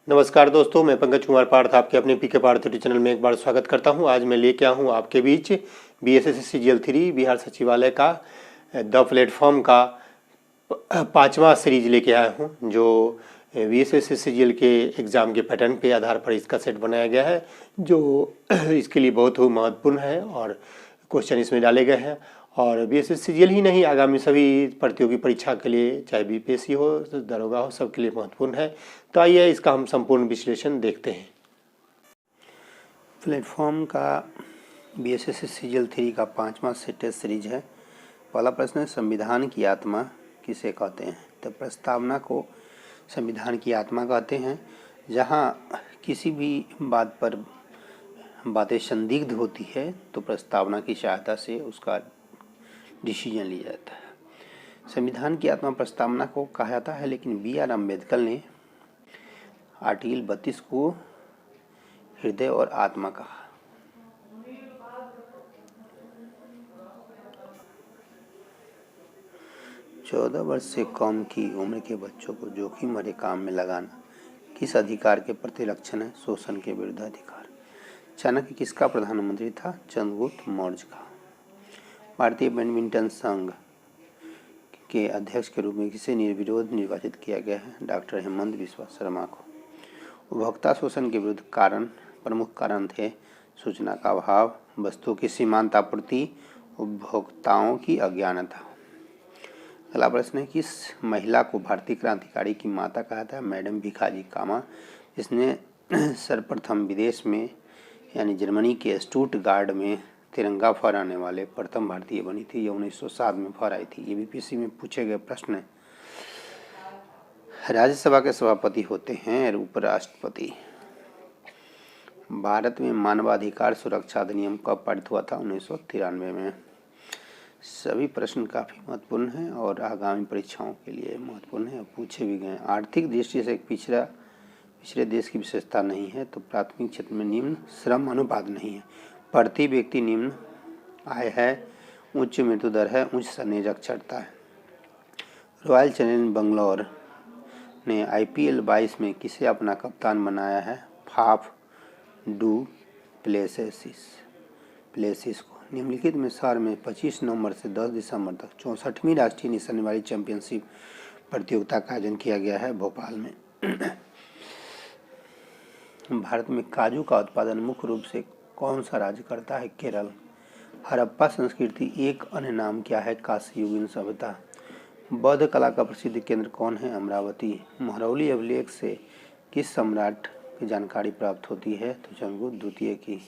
नमस्कार दोस्तों, मैं पंकज कुमार पार्थ आपके अपने पीके पार्थ यूट्यूब चैनल में एक बार स्वागत करता हूं। आज मैं लेके आया हूं आपके बीच BSSC GL3 बिहार सचिवालय का द प्लेटफॉर्म का 5वां सीरीज लेके आया हूं, जो BSSC GL के एग्ज़ाम के पैटर्न पे आधार पर इसका सेट बनाया गया है, जो इसके लिए बहुत महत्वपूर्ण है और क्वेश्चन इसमें डाले गए हैं। और BSSC GL ही नहीं, आगामी सभी प्रतियोगी परीक्षा के लिए, चाहे BPSC हो, दरोगा हो, सबके लिए महत्वपूर्ण है। तो आइए इसका हम संपूर्ण विश्लेषण देखते हैं। प्लेटफॉर्म का BSSC GL3 का 5वां टेस्ट सीरीज है। पहला प्रश्न है, संविधान की आत्मा किसे कहते हैं? तो प्रस्तावना को संविधान की आत्मा कहते हैं। जहाँ किसी भी बात पर बातें संदिग्ध होती है तो प्रस्तावना की सहायता से उसका डिसीजन लिया जाता है। संविधान की आत्मा प्रस्तावना को कहा जाता है, लेकिन BR अम्बेडकर ने आर्टिकल 32 को हृदय और आत्मा कहा। चौदह वर्ष से कम की उम्र के बच्चों को जोखिम भरे काम में लगाना किस अधिकार के प्रतिलक्षण है? शोषण के विरुद्ध अधिकार। चाणक्य किसका प्रधानमंत्री था? चंद्रगुप्त मौर्य का। भारतीय बैडमिंटन संघ के अध्यक्ष के रूप में किसे निर्विरोध निर्वाचित किया गया है? डॉक्टर हेमंत बिस्वा शर्मा को। उपभोक्ता शोषण के विरुद्ध प्रमुख कारण थे सूचना का अभाव, वस्तुओं की सीमांत आपूर्ति, उपभोक्ताओं की अज्ञानता। अगला प्रश्न है, किस महिला को भारतीय क्रांतिकारी की माता कहा था? मैडम भिखाजी कामा, जिसने सर्वप्रथम विदेश में यानी जर्मनी के स्टुटगार्ट में तिरंगा फहराने वाले प्रथम भारतीय बनी थी। यह 1907 में फहराई थी। ये BPSC में पूछे गए प्रश्न है। राज्यसभा के सभापति होते हैं उपराष्ट्रपति। भारत में मानवाधिकार सुरक्षा अधिनियम कब पारित हुआ था? 1993 में। सभी प्रश्न काफ़ी महत्वपूर्ण हैं और आगामी परीक्षाओं के लिए महत्वपूर्ण है, पूछे भी गए। आर्थिक दृष्टि से एक पिछड़े देश की विशेषता नहीं है, तो प्राथमिक क्षेत्र में निम्न श्रम अनुपात नहीं है। प्रति व्यक्ति निम्न आय है, उच्च मृत्यु दर है, उच्च निरक्षरता है। रॉयल चैलेंजर्स बेंगलोर ने IPL 22 में किसे अपना कप्तान बनाया है? फाफ डू प्लेसिस को। निम्नलिखित में शहर में 25 नवंबर से 10 दिसंबर तक 64वीं राष्ट्रीय निशानेबाजी चैंपियनशिप प्रतियोगिता का आयोजन किया गया है भोपाल में। भारत में काजू का उत्पादन मुख्य रूप से कौन सा राज्य करता है? केरल। हड़प्पा संस्कृति एक अन्य नाम क्या है? काशी युगीन सभ्यता। बौद्ध कला का प्रसिद्ध केंद्र कौन है? अमरावती। महरौली अभिलेख से किस सम्राट की जानकारी प्राप्त होती है? तो चंद्रगुप्त द्वितीय की।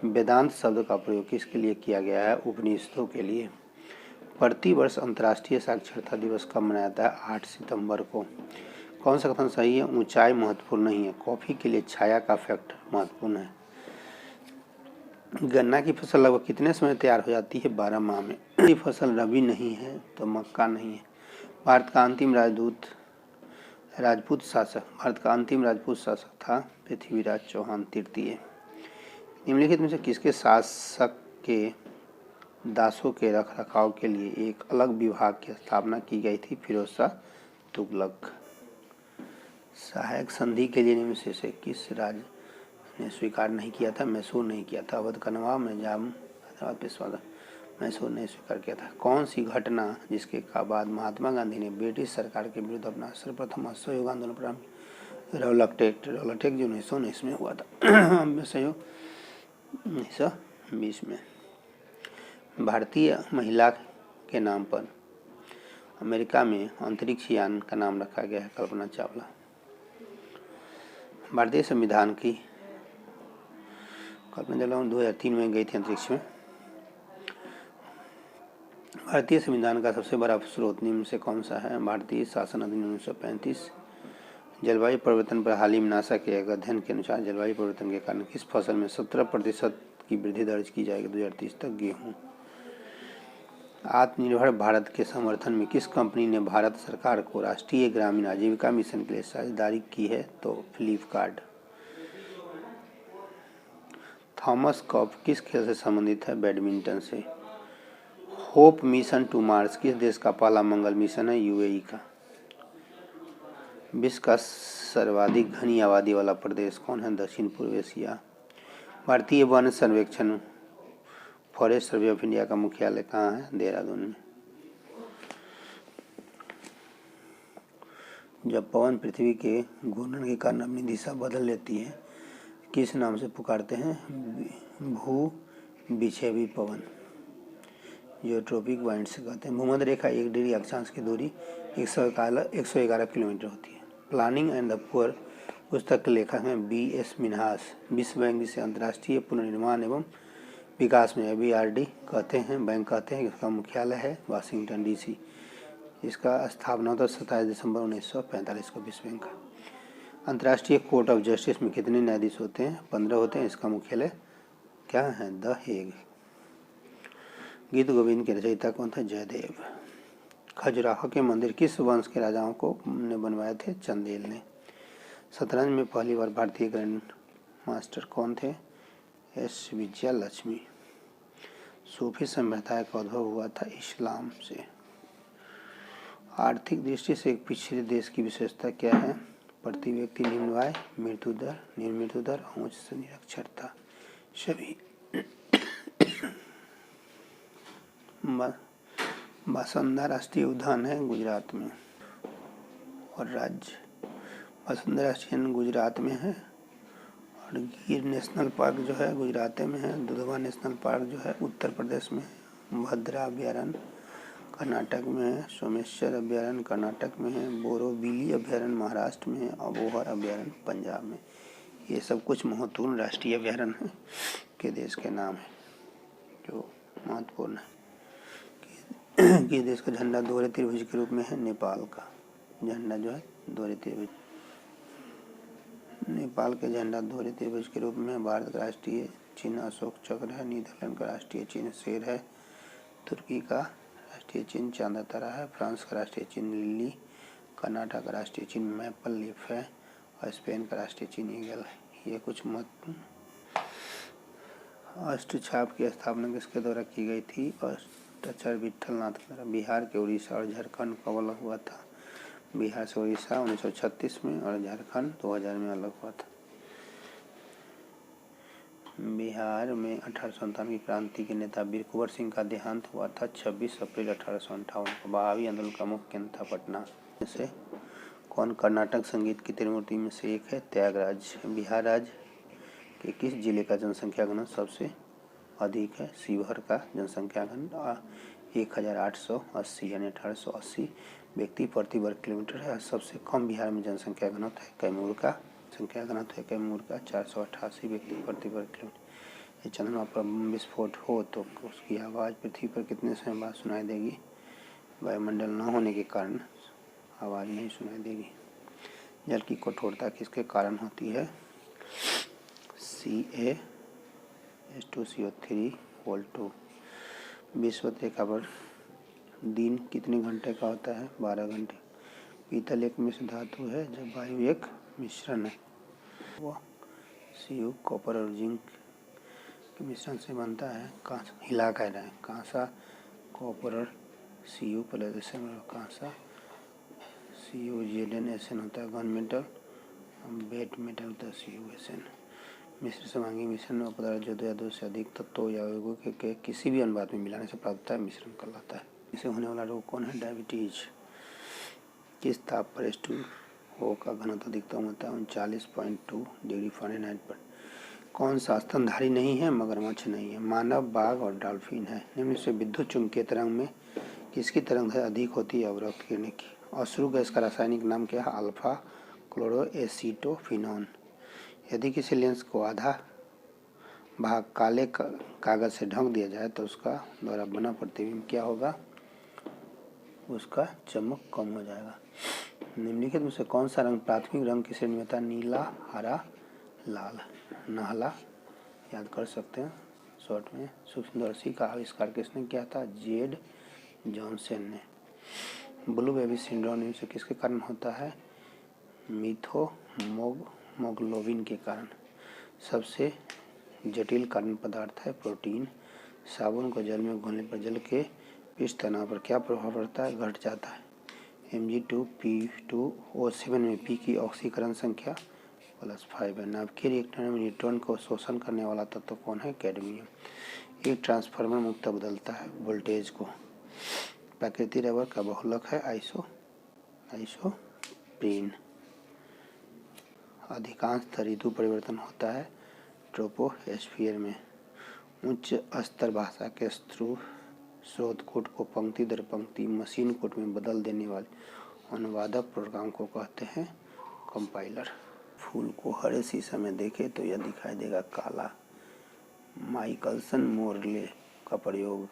वेदांत शब्द का प्रयोग किसके लिए किया गया है? उपनिषदों के लिए। प्रतिवर्ष अंतर्राष्ट्रीय साक्षरता दिवस कब मनाया जाता है? 8 सितंबर को। कौन सा कथन सही है? ऊंचाई महत्वपूर्ण नहीं है, कॉफी के लिए छाया का फैक्टर महत्वपूर्ण है। गन्ना की फसल लगभग कितने समय तैयार हो जाती है? 12 माह में। ये फसल रबी नहीं है तो मक्का नहीं है। भारत का अंतिम राजपूत शासक था पृथ्वीराज चौहान तृतीय। निम्नलिखित में से किसके शासक के दासों के रखरखाव के लिए एक अलग विभाग की स्थापना की गई थी? फिरोज शाह तुगलक। सहायक संधि के लिए निम्न में से किस राज्य ने स्वीकार नहीं किया था? मैसूर नहीं किया था। अवध का नवाब निजाम पेशवा मैसूर ने स्वीकार किया था। कौन सी घटना जिसके बाद महात्मा गांधी ने ब्रिटिश सरकार के विरुद्ध अपना सर्वप्रथम असहयोग आंदोलन प्रारंभ? रौलक टेक जो 1919 में हुआ था। असहयोग 1920 में। भारतीय महिला के नाम पर अमेरिका में अंतरिक्ष यान का नाम रखा गया है कल्पना चावला। भारतीय संविधान की कल्पना चावला 2003 में गई थी अंतरिक्ष में। भारतीय संविधान का सबसे बड़ा स्रोत निम्न से कौन सा है? भारतीय शासन अधिनियम 1935। जलवायु परिवर्तन पर हाल ही में नासा के एक अध्ययन के अनुसार जलवायु परिवर्तन के कारण किस फसल में 17% की वृद्धि दर्ज की जाएगी 2030 तक? गेहूँ। आत्मनिर्भर भारत के समर्थन में किस कंपनी ने भारत सरकार को राष्ट्रीय ग्रामीण आजीविका मिशन के लिए साझेदारी की है? तो फ्लिपकार्ट। थॉमस कप किस खेल से संबंधित है? बैडमिंटन से। होप मिशन टू मार्स किस देश का पहला मंगल मिशन है? UAE का। विश्व का सर्वाधिक घनी आबादी वाला प्रदेश कौन है? दक्षिण पूर्व एशिया। भारतीय वन सर्वेक्षण फॉरेस्ट सर्वे ऑफ इंडिया का मुख्यालय कहाँ है? देहरादून में। जब पवन पृथ्वी के घूर्णन के कारण अपनी दिशा बदल लेती है किस नाम से पुकारते हैं? भू विक्षेपी पवन, जो ट्रॉपिक वाइंड से कहते हैं। भूमध्य रेखा 1 डिग्री अक्षांश की दूरी 111 किलोमीटर होती है। प्लानिंग एंड द पुअर पुस्तक के लेखक हैं B.S. मिन्हास। विश्व बैंक जिसे अंतर्राष्ट्रीय पुनर्निर्माण एवं विकास में BRD कहते हैं, बैंक कहते हैं, इसका मुख्यालय है वाशिंगटन DC। इसका स्थापना होता 27 दिसंबर 1945 को विश्व बैंक का। अंतर्राष्ट्रीय कोर्ट ऑफ जस्टिस में कितने न्यायाधीश होते हैं? 15 होते हैं। इसका मुख्यालय क्या है? The Hague. गीत गोविंद के रचयिता कौन थे? जयदेव। खजुराहो के मंदिर किस वंश के राजाओं को ने बनवाए थे? चंदेल ने। शतरंज में पहली बार भारतीय ग्रैंड मास्टर कौन थे? S. विजयालक्ष्मी। सूफी संप्रदाय का उद्भव हुआ था इस्लाम से। आर्थिक दृष्टि से एक पिछड़े देश की विशेषता क्या है? प्रति व्यक्ति निम्न आय, मृत्यु दर, निर्मृत्यु दर, उच्च से निरक्षरता। सभी बासंदा राष्ट्रीय उद्यान है गुजरात में। और राज्य बासंदा राष्ट्रीय उद्यान गुजरात में है। और गिर नेशनल पार्क जो है गुजरात में है। दुधवा नेशनल पार्क जो है उत्तर प्रदेश में है। भद्रा अभयारण्य कर्नाटक में है। सोमेश्वर अभयारण्य कर्नाटक में है। बोरोबिली अभयारण्य महाराष्ट्र में है। अबोहर अभयारण्य पंजाब में। ये सब कुछ महत्वपूर्ण राष्ट्रीय अभयारण्य के देश के नाम है जो महत्वपूर्ण है। किस देश का झंडा दोहरे त्रिभुज के रूप में है? नेपाल का झंडा जो है दोहरे त्रिभुज। नेपाल के झंडा दोहरे त्रिभुज के रूप में। भारत का राष्ट्रीय चिन्ह अशोक चक्र है। नीदरलैंड का राष्ट्रीय चिन्ह शेर है। तुर्की का राष्ट्रीय चिन्ह चांदा तारा है। फ्रांस का राष्ट्रीय चिन्ह लिली। कर्नाटक का राष्ट्रीय चिन्ह मैपल लीफ है। और स्पेन का राष्ट्रीय चिन्ह ईगल है। ये कुछ महत्वपूर्ण। अष्टछाप की स्थापना किसके द्वारा की गई थी? अष्टाचार्य विठल नाथ के द्वारा। बिहार के उड़ीसा और झारखंड कब अलग हुआ था? बिहार से उड़ीसा 1936 में और झारखंड 2000 में अलग हुआ था। बिहार में 1857 की क्रांति के नेता वीर कुंवर सिंह का देहांत हुआ था 26 अप्रैल 1858 को। बहावी आंदोलन का मुख्य केंद्र था पटना। से कौन कर्नाटक संगीत की त्रिमूर्ति में से एक है? त्यागराज। बिहार राज्य के किस जिले का जनसंख्या घनत्व सबसे अधिक है? शिवहर का जनसंख्या घनत्व 1880 यानी 1880 व्यक्ति प्रति वर्ग किलोमीटर है। सबसे कम बिहार में जनसंख्या घनत्व है कैमूर का। संख्या घनत्व है कैमूर का 488 व्यक्ति प्रति वर्ग किलोमीटर। चंद्रमा पर विस्फोट हो तो उसकी आवाज़ पृथ्वी पर कितने समय बाद सुनाई देगी? वायुमंडल न होने के कारण आवाज़ नहीं सुनाई देगी। जल की कठोरता किसके कारण होती है? CaH2CO3 विश्व रेखा पर दिन कितने घंटे का होता है? 12 घंटे। पीतल एक मिश्र धातु है जब वायु एक मिश्रण है। वह Cu कॉपर और जिंक के मिश्रण से बनता है। हिला कह रहे हैं। कांसा कॉपर और Cu प्लस कांसा CuZnSn होता है घन मेटल। बेट मेटल होता है CuSn। मिश्र समांगी मिश्रण में पदार्थ जो 2 या 2 से अधिक तत्वों या यौगिकों के किसी भी अनुपात में मिलाने से प्राप्त होता है मिश्रण कहलाता है। इसे होने वाला रोग कौन है? डायबिटीज। किस ताप पर H2O का घनत्व अधिकतम होता है? 39.2 डिग्री फ़ारेनहाइट पर। कौन सा स्तनधारी नहीं है? मगरमच्छ नहीं है। मानव, बाघ और डॉल्फिन है। निम्न से विद्युत चुम्बकीय तरंग में किसकी तरंग अधिक होती है? अवरक्त किरणें की। अश्रु गैस का रासायनिक नाम क्या है? अल्फा क्लोरोएसीटोफिनोन। यदि किसी लेंस को आधा भाग काले कागज से ढक दिया जाए तो उसका द्वारा बना प्रतिबिंब क्या होगा? उसका चमक कम हो जाएगा। निम्नलिखित में से कौन सा रंग प्राथमिक रंग की श्रेणी में था? नीला, हरा, लाल। नाला याद कर सकते हैं शॉर्ट में। सूक्ष्मदर्शी का आविष्कार किसने किया था? जेड जॉनसन ने। ब्लू बेबी सिंड्रोम से किसके कारण होता है? मिथोमोग्लोबिन के कारण। सबसे जटिल कारण पदार्थ है प्रोटीन। साबुन को जल में घोलने पर जल के पृष्ठ तनाव पर क्या प्रभाव पड़ता है? घट जाता है। Mg2P2O7 में P की ऑक्सीकरण संख्या +5 है। नाभिकीय रिएक्टर में न्यूट्रॉन को शोषण करने वाला तत्व कौन है? कैडमियम। एक ट्रांसफार्मर मुक्त बदलता है वोल्टेज को। प्राकृतिक रबर का बहुलक है आइसोप्रीन। अधिकांश ऋतु परिवर्तन होता है ट्रोपोस्फीयर में। उच्च स्तर भाषा के स्रोत कोड को पंक्ति दर पंक्ति मशीन कोड में बदल देने वाले अनुवादक प्रोग्राम को कहते हैं कंपाइलर। फूल को हरे शीशे में देखें तो यह दिखाई देगा काला। माइकलसन मोरले का प्रयोग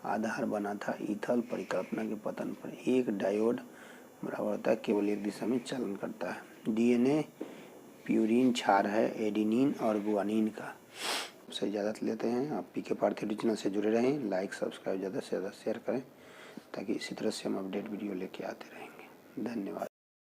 आधार बना था ईथल परिकल्पना के पतन पर। एक डायोड बराबरता केवल एक दिशा में चालन करता है। डीएनए प्यूरिन क्षार है एडेनिन और गुआनिन का। से इजाज़त लेते हैं। आप पीके पार्थी चैनल से जुड़े रहें। लाइक सब्सक्राइब ज़्यादा से ज़्यादा शेयर करें ताकि इसी तरह से हम अपडेट वीडियो लेके आते रहेंगे। धन्यवाद।